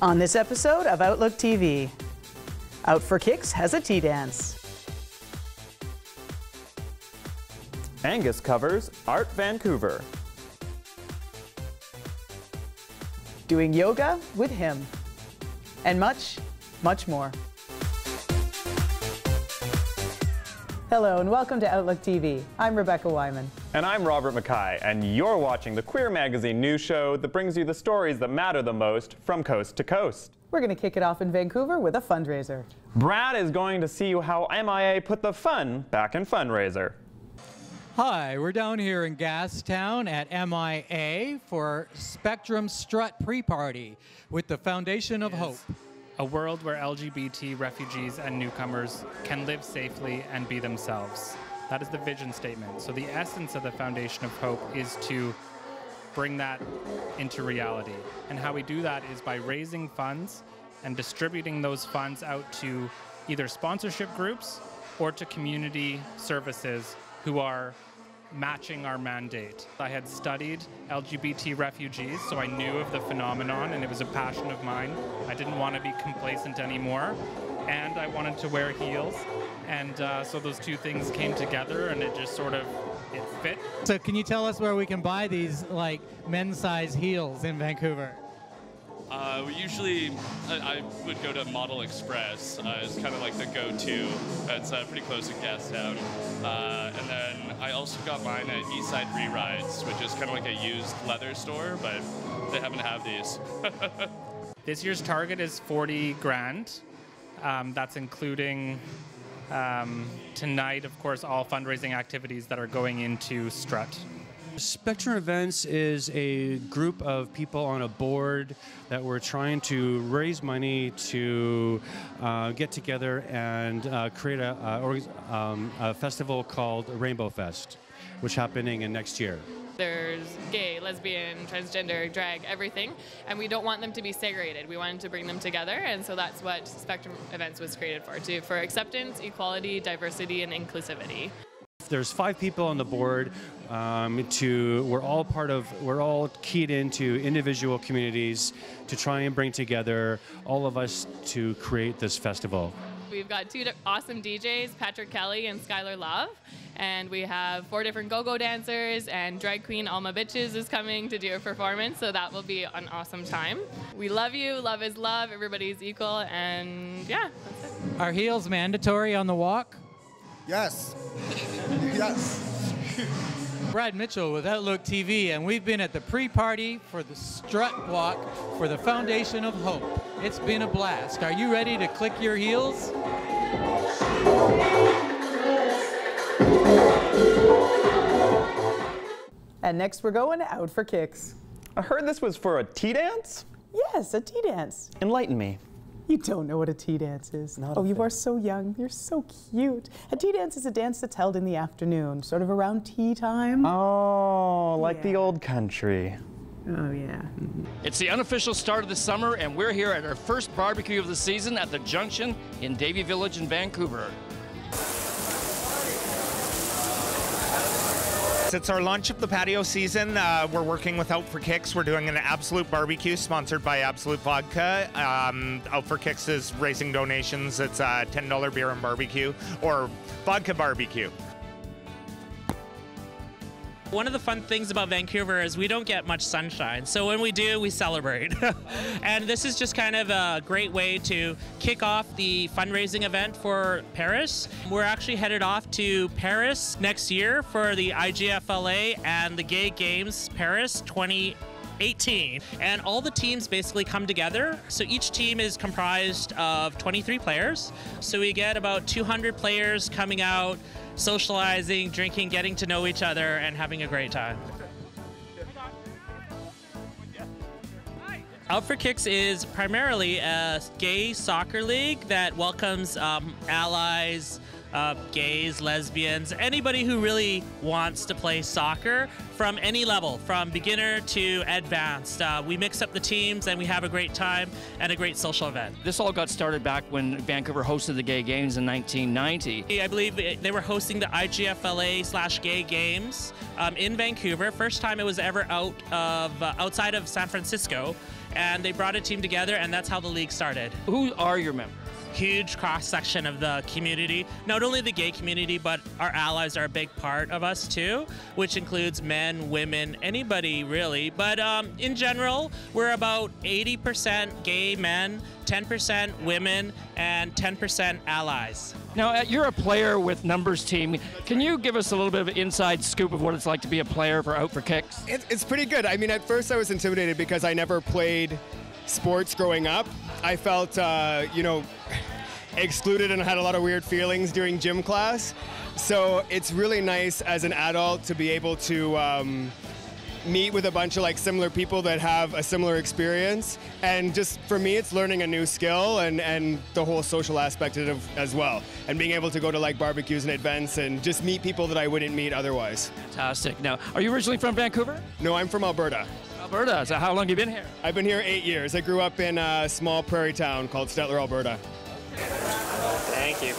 On this episode of Outlook TV, Out for Kicks has a tea dance. Angus covers Art Vancouver. Doing yoga with him. And much, much more. Hello and welcome to Outlook TV. I'm Rebecca Wyman. And I'm Robert Mackay, and you're watching the Queer Magazine news show that brings you the stories that matter the most from coast to coast. We're going to kick it off in Vancouver with a fundraiser. Brad is going to see how MIA put the fun back in fundraiser. Hi, we're down here in Gastown at MIA for Spectrum STRUT pre-party with the Foundation of Hope. A world where LGBT refugees and newcomers can live safely and be themselves. That is the vision statement. So the essence of the Foundation of Hope is to bring that into reality. And how we do that is by raising funds and distributing those funds out to either sponsorship groups or to community services who are matching our mandate. I had studied LGBT refugees, so I knew of the phenomenon and it was a passion of mine. I didn't want to be complacent anymore, and I wanted to wear heels, and so those two things came together and it just sort of, it fit. So can you tell us where we can buy these like men's size heels in Vancouver? I would go to Model Express. It's kind of like the go-to. It's pretty close to Gastown. And then I also got mine at Eastside Rewrites, which is kind of like a used leather store, but they happen to have these. This year's target is 40 grand. That's including tonight, of course, all fundraising activities that are going into STRUT. Spectrum Events is a group of people on a board that we're trying to raise money to get together and create a festival called Rainbow Fest, which is happening in next year. There's gay, lesbian, transgender, drag, everything, and we don't want them to be segregated. We wanted to bring them together, and so that's what Spectrum Events was created for acceptance, equality, diversity, and inclusivity. There's 5 people on the board. We're all keyed into individual communities to try and bring together all of us to create this festival. We've got 2 awesome DJs, Patrick Kelly and Skylar Love, and we have 4 different go-go dancers, and drag queen Alma Bitches is coming to do a performance, so that will be an awesome time. We love you, love is love, everybody's equal, and yeah, that's it. Are heels mandatory on the walk? Yes. Yes. Brad Mitchell with Outlook TV, and we've been at the pre-party for the STRUT walk for the Foundation of Hope. It's been a blast. Are you ready to click your heels? And next we're going Out for Kicks. I heard this was for a tea dance? Yes, a tea dance. Enlighten me. You don't know what a tea dance is. Not oh, a you thing. are so young. You're so cute. A tea dance is a dance that's held in the afternoon, sort of around tea time. Oh, like Yeah. the old country. Oh, yeah. It's the unofficial start of the summer, and we're here at our first barbecue of the season at the Junction in Davie Village in Vancouver. It's our launch of the patio season. We're working with Out for Kicks. We're doing an Absolute Barbecue sponsored by Absolute Vodka. Out for Kicks is raising donations. It's a $10 beer and barbecue, or vodka barbecue. One of the fun things about Vancouver is we don't get much sunshine, so when we do, we celebrate. And this is just kind of a great way to kick off the fundraising event for Paris. We're actually headed off to Paris next year for the IGFLA and the Gay Games Paris 2018. And all the teams basically come together. So each team is comprised of 23 players. So we get about 200 players coming out, socializing, drinking, getting to know each other, and having a great time. Out for Kicks is primarily a gay soccer league that welcomes allies, gays, lesbians, anybody who really wants to play soccer from any level, from beginner to advanced. We mix up the teams and we have a great time and a great social event. This all got started back when Vancouver hosted the Gay Games in 1990. I believe they were hosting the IGFLA/Gay Games in Vancouver. First time it was ever outside of San Francisco. and they brought a team together, and that's how the league started. Who are your members? Huge cross-section of the community. Not only the gay community, but our allies are a big part of us too, which includes men, women, anybody really. But in general, we're about 80% gay men, 10% women, and 10% allies. Now, you're a player with Numbers team. Can you give us a little bit of an inside scoop of what it's like to be a player for Out for Kicks? It's pretty good. I mean, at first I was intimidated because I never played sports growing up. I felt, excluded and had a lot of weird feelings during gym class. So it's really nice as an adult to be able to meet with a bunch of similar people that have a similar experience. And just for me, it's learning a new skill and the whole social aspect of it as well. And being able to go to barbecues and events and just meet people that I wouldn't meet otherwise. Fantastic. Now, are you originally from Vancouver? No, I'm from Alberta. Alberta. So how long have you been here? I've been here 8 years. I grew up in a small prairie town called Stettler, Alberta. Thank you.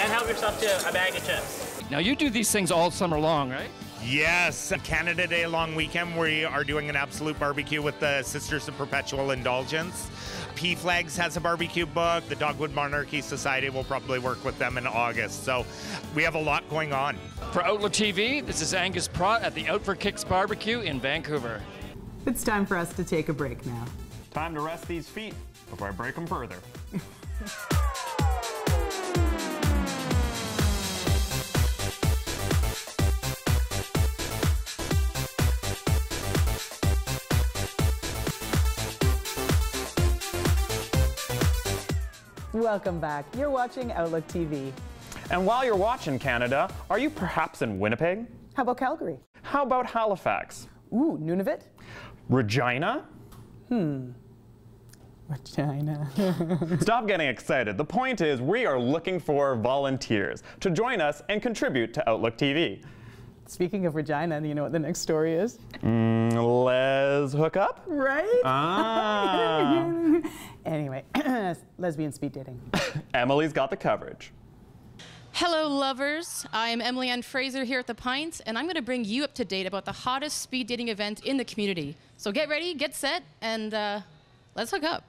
And help yourself to a bag of chips. Now, you do these things all summer long, right? Yes, Canada Day long weekend, we are doing an absolute barbecue with the Sisters of Perpetual Indulgence. P-Flags has a barbecue book. The Dogwood Monarchy Society will probably work with them in August. So we have a lot going on. For OutlookTV, this is Angus Pratt at the Out for Kicks barbecue in Vancouver. It's time for us to take a break now. Time to rest these feet before I break them further. Welcome back. You're watching Outlook TV. And while you're watching Canada, are you perhaps in Winnipeg? How about Calgary? How about Halifax? Ooh, Nunavut? Regina? Regina. Stop getting excited. The point is we are looking for volunteers to join us and contribute to Outlook TV. Speaking of Regina, you know what the next story is? Les Hookup? Right? Ah. Anyway, lesbian speed dating. Emily's got the coverage. Hello, lovers. I'm Emily Ann Fraser here at the Pint, and I'm going to bring you up to date about the hottest speed dating event in the community. So get ready, get set, and let's hook up.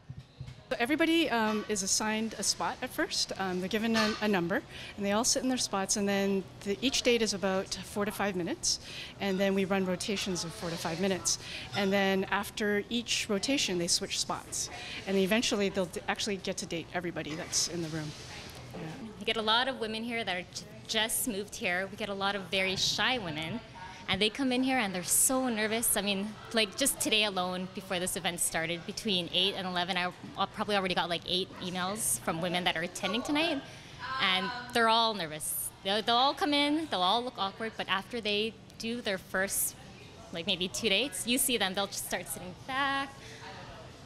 So everybody is assigned a spot at first. They're given a number, and they all sit in their spots, and then each date is about 4 to 5 minutes, and then we run rotations of 4 to 5 minutes. And then after each rotation, they switch spots. And eventually, they'll actually get to date everybody that's in the room. Yeah. We get a lot of women here that are just moved here. We get a lot of very shy women. And they come in here and they're so nervous. I mean, like just today alone, before this event started, between 8 and 11, I probably already got like 8 emails from women that are attending tonight. And they're all nervous. They'll all come in, they'll all look awkward, but after they do their first, like maybe 2 dates, you see them, they'll just start sitting back.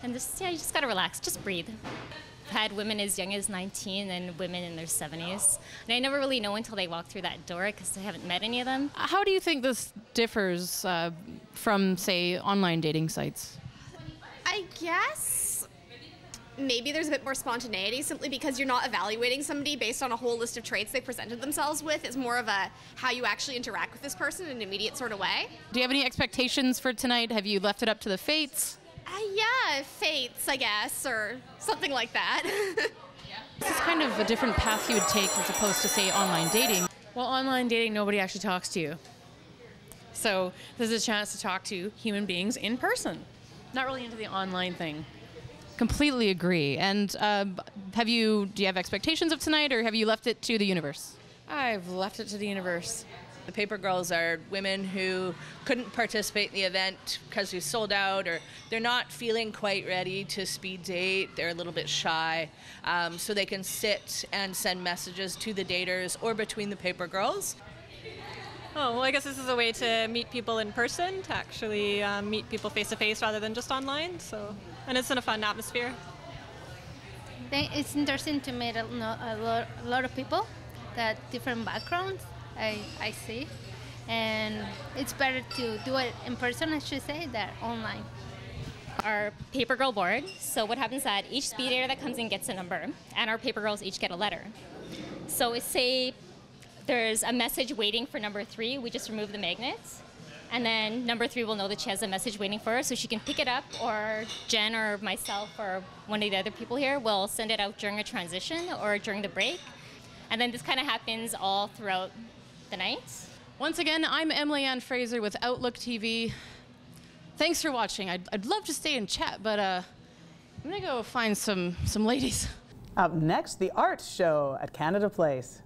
And just, yeah, you just gotta relax, just breathe. I've had women as young as 19 and women in their 70s. And I never really know until they walk through that door because I haven't met any of them. How do you think this differs from, say, online dating sites? I guess maybe there's a bit more spontaneity simply because you're not evaluating somebody based on a whole list of traits they presented themselves with. It's more of a how you actually interact with this person in an immediate sort of way. Do you have any expectations for tonight? Have you left it up to the fates? Yeah, fates, I guess, or something like that. This is kind of a different path you would take as opposed to, say, online dating. Well, online dating, nobody actually talks to you. So there's a chance to talk to human beings in person. Not really into the online thing. Completely agree. And do you have expectations of tonight, or have you left it to the universe? I've left it to the universe. The paper girls are women who couldn't participate in the event because we sold out, or they're not feeling quite ready to speed date. They're a little bit shy. So they can sit and send messages to the daters or between the paper girls. Oh, well, I guess this is a way to meet people in person, to actually meet people face to face rather than just online. So, and it's in a fun atmosphere. I think it's interesting to meet a lot of people that different backgrounds. I see, and it's better to do it in person, I should say, than online. Our paper girl board. So what happens is that each speed dater that comes in gets a number, and our paper girls each get a letter. So say there's a message waiting for number 3, we just remove the magnets, And then number 3 will know that she has a message waiting for her, so she can pick it up, or Jen or myself or one of the other people here will send it out during a transition or during the break. And then this kind of happens all throughout the night. Once again, I'm Emily Ann Fraser with Outlook TV. Thanks for watching. I'd love to stay and chat, but I'm gonna go find some ladies. Up next, the art show at Canada Place.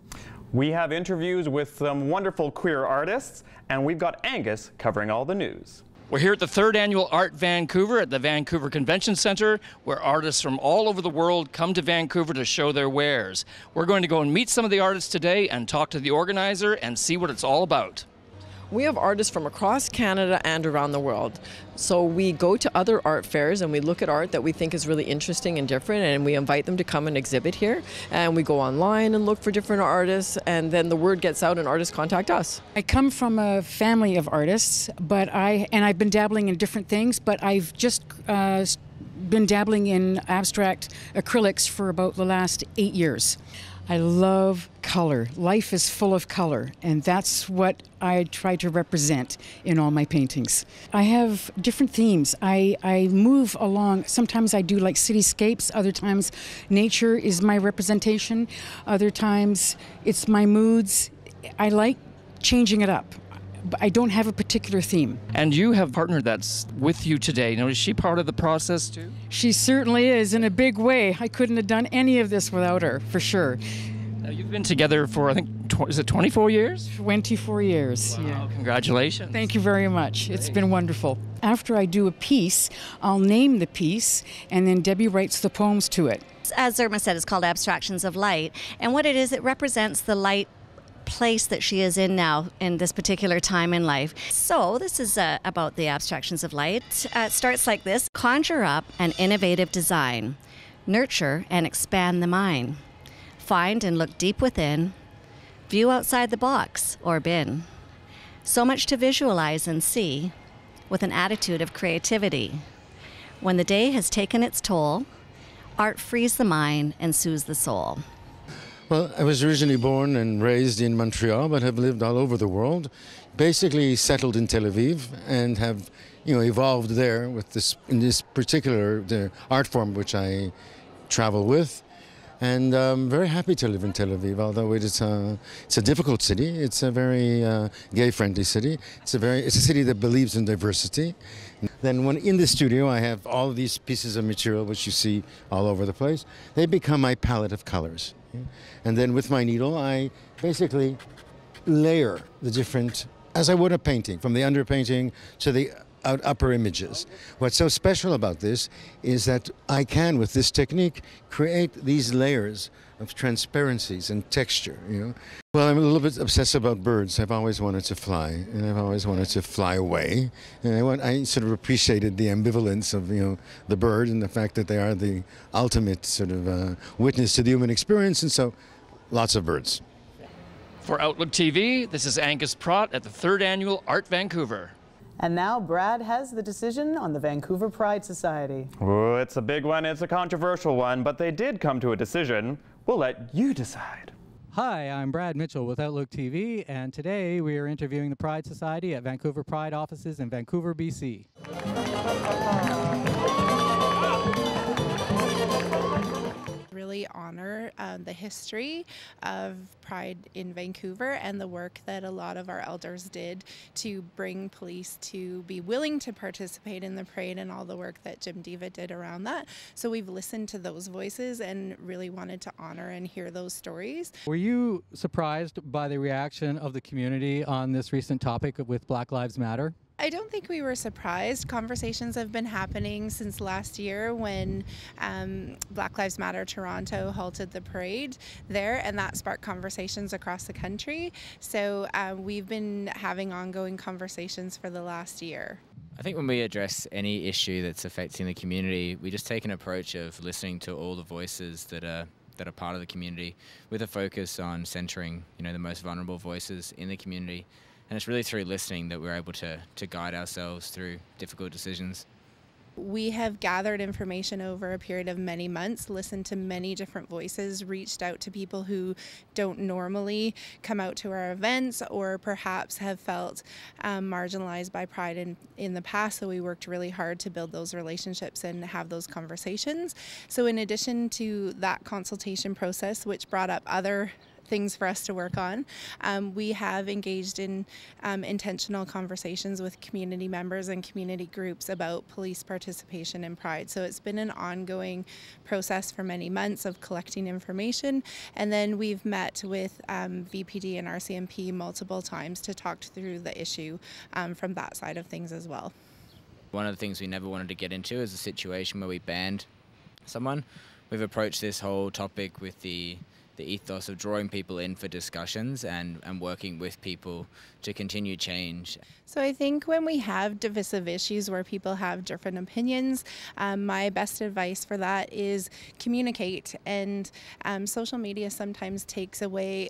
We have interviews with some wonderful queer artists, and we've got Angus covering all the news. We're here at the 3rd Annual Art Vancouver at the Vancouver Convention Centre, where artists from all over the world come to Vancouver to show their wares. We're going to go and meet some of the artists today and talk to the organizer and see what it's all about. We have artists from across Canada and around the world. So we go to other art fairs and we look at art that we think is really interesting and different, and we invite them to come and exhibit here. And we go online and look for different artists, and then the word gets out and artists contact us. I come from a family of artists, but I've been dabbling in different things, but I've just been dabbling in abstract acrylics for about the last 8 years. I love color. Life is full of color, and that's what I try to represent in all my paintings. I have different themes. I move along. Sometimes I do like cityscapes, other times nature is my representation, other times it's my moods. I like changing it up. But I don't have a particular theme. And you have a partner that's with you today. Now, is she part of the process too? She certainly is, in a big way. I couldn't have done any of this without her, for sure. Now, you've been together for, I think, is it 24 years? 24 years, wow, yeah. Congratulations. Thank you very much. It's been wonderful. After I do a piece, I'll name the piece, and then Debbie writes the poems to it. As Irma said, it's called Abstractions of Light. And what it is, it represents the light place that she is in now in this particular time in life. So this is about the abstractions of light. It starts like this: conjure up an innovative design, nurture and expand the mind, find and look deep within, view outside the box or bin. So much to visualize and see with an attitude of creativity. When the day has taken its toll, art frees the mind and soothes the soul. Well, I was originally born and raised in Montreal, but have lived all over the world. Basically settled in Tel Aviv and have, evolved there with in this particular art form which I travel with. And I'm very happy to live in Tel Aviv, although it's a difficult city. It's a very gay-friendly city. It's a city that believes in diversity. Then when in the studio, I have all of these pieces of material which you see all over the place. They become my palette of colors. And then with my needle, I basically layer the different, as I would a painting, from the underpainting to the upper images. What's so special about this is that I can, with this technique, create these layers of transparencies and texture, Well, I'm a little bit obsessed about birds. I've always wanted to fly, and I've always wanted to fly away. And I sort of appreciated the ambivalence of, the bird and the fact that they are the ultimate sort of witness to the human experience, and so lots of birds. For Outlook TV, this is Angus Pratt at the 3rd Annual Art Vancouver. And now Brad has the decision on the Vancouver Pride Society. Oh, it's a big one, it's a controversial one, but they did come to a decision. We'll let you decide. Hi, I'm Brad Mitchell with Outlook TV, and today we are interviewing the Pride Society at Vancouver Pride offices in Vancouver, BC. Really honor the history of Pride in Vancouver and the work that a lot of our elders did to bring police to be willing to participate in the parade, and all the work that Jim Diva did around that. So we've listened to those voices and really wanted to honor and hear those stories. Were you surprised by the reaction of the community on this recent topic with Black Lives Matter? I don't think we were surprised. Conversations have been happening since last year when Black Lives Matter Toronto halted the parade there, and that sparked conversations across the country. So we've been having ongoing conversations for the last year. I think when we address any issue that's affecting the community, we just take an approach of listening to all the voices that are part of the community, with a focus on centering, the most vulnerable voices in the community. And it's really through listening that we're able to guide ourselves through difficult decisions. We have gathered information over a period of many months, listened to many different voices, reached out to people who don't normally come out to our events or perhaps have felt marginalized by Pride in the past. So we worked really hard to build those relationships and have those conversations. So in addition to that consultation process, which brought up other things for us to work on, we have engaged in intentional conversations with community members and community groups about police participation in Pride. So it's been an ongoing process for many months of collecting information, and then we've met with VPD and RCMP multiple times to talk through the issue from that side of things as well. One of the things we never wanted to get into is a situation where we banned someone. We've approached this whole topic with the ethos of drawing people in for discussions and working with people to continue change. So I think when we have divisive issues where people have different opinions, my best advice for that is communicate. And social media sometimes takes away,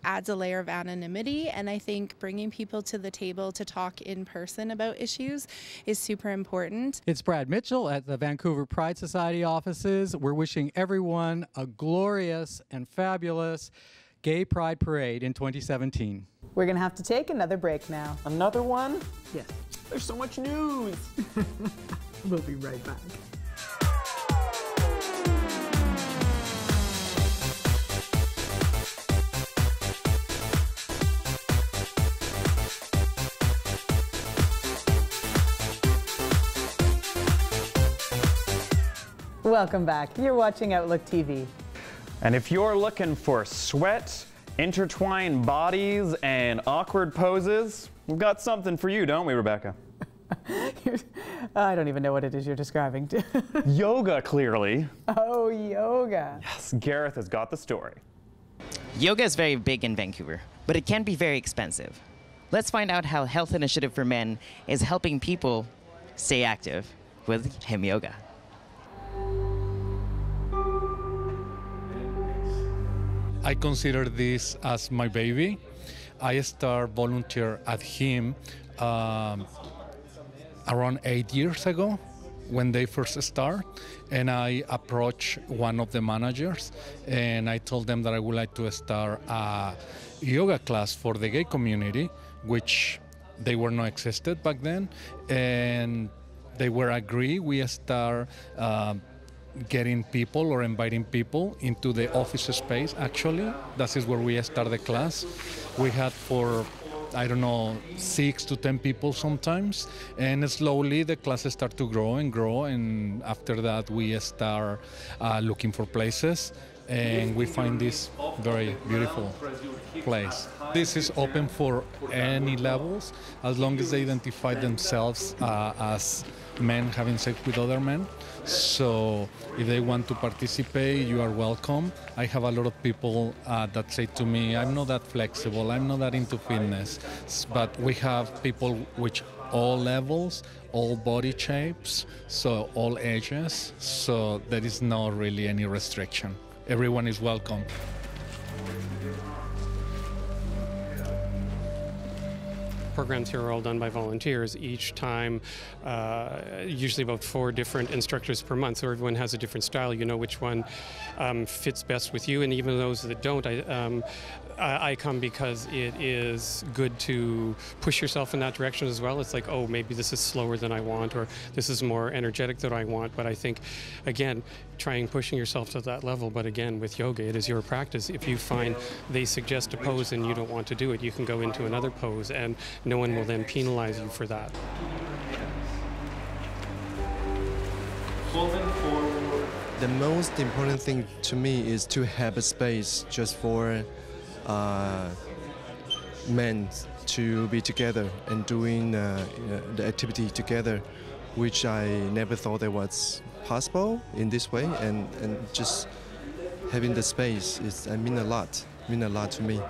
adds a layer of anonymity. And I think bringing people to the table to talk in person about issues is super important. It's Brad Mitchell at the Vancouver Pride Society offices. We're wishing everyone a glorious and fabulous Gay Pride Parade in 2017. We're going to have to take another break now. Another one? Yes. There's so much news. We'll be right back. Welcome back. You're watching Outlook TV. And if you're looking for sweat, intertwined bodies, and awkward poses, we've got something for you, don't we, Rebecca? I don't even know what it is you're describing. Yoga, clearly. Oh, yoga. Yes, Gareth has got the story. Yoga is very big in Vancouver, but it can be very expensive. Let's find out how Health Initiative for Men is helping people stay active with Him Yoga. I consider this as my baby. I start volunteer at him around 8 years ago when they first start, and I approached one of the managers and I told them that I would like to start a yoga class for the gay community, which they were not existed back then, and they were agree. We start getting people or inviting people into the office space. Actually, that is where we start the class. We had for, I don't know, 6 to 10 people sometimes, and slowly the classes start to grow, and after that we start looking for places, and we find this very beautiful place. This is open for any levels, as long as they identify themselves as men having sex with other men. So if they want to participate, you are welcome. I have a lot of people that say to me, I'm not that flexible, I'm not that into fitness, but we have people which all levels, all body shapes, so all ages, so there is not really any restriction. Everyone is welcome. Programs here are all done by volunteers. Each time, usually about 4 different instructors per month, so everyone has a different style. You know which one fits best with you, and even those that don't, I come because it is good to push yourself in that direction as well. It's like, oh, maybe this is slower than I want, or this is more energetic than I want. But I think, again, trying pushing yourself to that level. But again, with yoga, it is your practice. If you find they suggest a pose and you don't want to do it, you can go into another pose, and no one will then penalize you for that. The most important thing to me is to have a space just for men to be together and doing the activity together, which I never thought it was possible in this way, and just having the space mean a lot to me.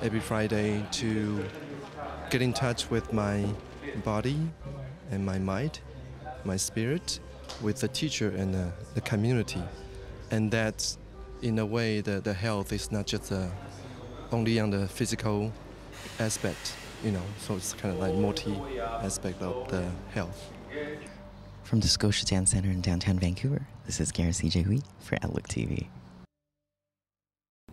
Every Friday to get in touch with my body and my mind, my spirit, with the teacher and the community, and that in a way the health is not just only on the physical aspect, so it's kind of like multi-aspect of the health. From the Scotia Dance Centre in downtown Vancouver, this is Garen CJ for Outlook TV.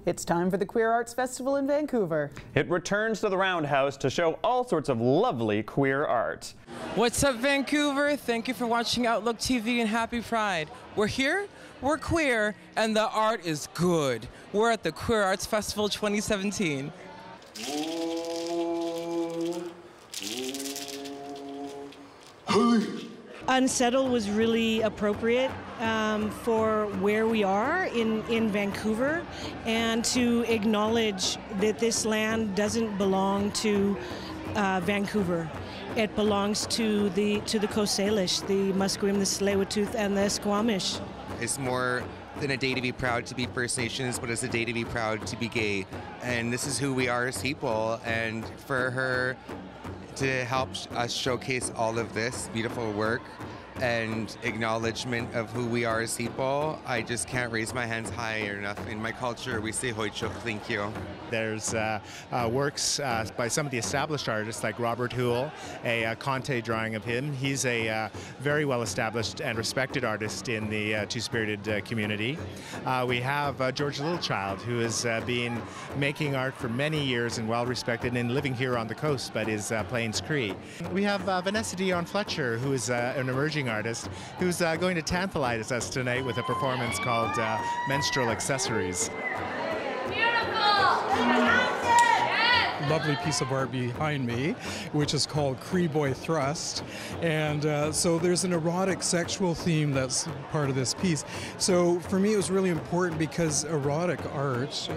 It's time for the Queer Arts Festival in Vancouver. It returns to the Roundhouse to show all sorts of lovely queer art. What's up, Vancouver? Thank you for watching Outlook TV and happy Pride. We're here, we're queer, and the art is good. We're at the Queer Arts Festival 2017. Unsettled was really appropriate for where we are in Vancouver, and to acknowledge that this land doesn't belong to Vancouver. It belongs to the Coast Salish, the Musqueam, the Tsleil-Waututh, and the Squamish. It's more than a day to be proud to be First Nations, but it's a day to be proud to be gay. And this is who we are as people, and for her to help us showcase all of this beautiful work and acknowledgement of who we are as people, I just can't raise my hands high enough. In my culture, we say hoichuk, thank you. There's works by some of the established artists like Robert Houle, a Conte drawing of him. He's a very well-established and respected artist in the Two-Spirited community. We have George Littlechild, who has been making art for many years and well-respected and living here on the coast, but is Plains Cree. We have Vanessa Dion Fletcher, who is an emerging artist, who's going to tantalize us tonight with a performance called Menstrual Accessories. Lovely piece of art behind me, which is called Cree Boy Thrust, and so there's an erotic sexual theme that's part of this piece. So for me it was really important because erotic art,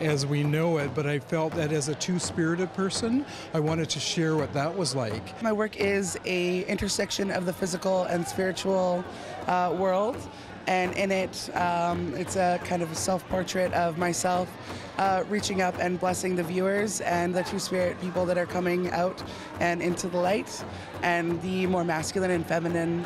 as we know it, but I felt that as a two-spirited person I wanted to share what that was like. My work is a intersection of the physical and spiritual world, and in it it's a kind of a self-portrait of myself reaching up and blessing the viewers and the two-spirit people that are coming out and into the light, and the more masculine and feminine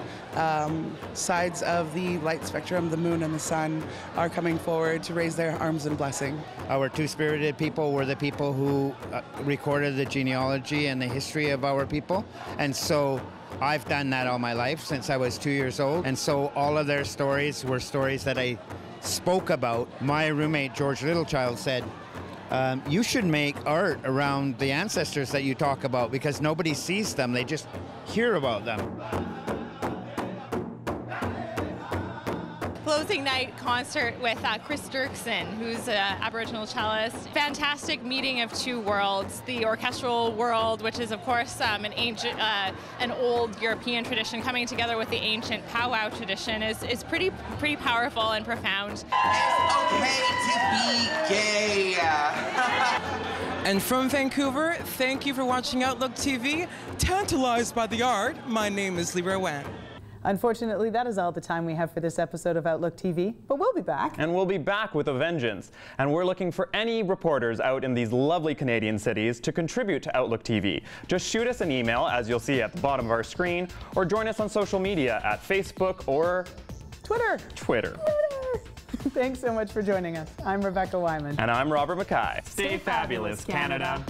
sides of the light spectrum, the moon and the sun, are coming forward to raise their arms in blessing. Our two-spirited people were the people who recorded the genealogy and the history of our people, and so I've done that all my life since I was 2 years old, and so all of their stories were stories that I spoke about. My roommate George Littlechild said, you should make art around the ancestors that you talk about because nobody sees them, they just hear about them. Closing night concert with Chris Dirksen, who's an Aboriginal cellist. Fantastic meeting of two worlds. The orchestral world, which is of course an old European tradition, coming together with the ancient powwow tradition is pretty powerful and profound. It's okay to be gay. And from Vancouver, thank you for watching Outlook TV. Tantalized by the art, my name is Lee Rowan. Unfortunately, that is all the time we have for this episode of Outlook TV, but we'll be back. And we'll be back with a vengeance. And we're looking for any reporters out in these lovely Canadian cities to contribute to Outlook TV. Just shoot us an email, as you'll see at the bottom of our screen, or join us on social media at Facebook or Twitter. Thanks so much for joining us. I'm Rebecca Wyman. And I'm Robert Mackay. Stay fabulous, Canada.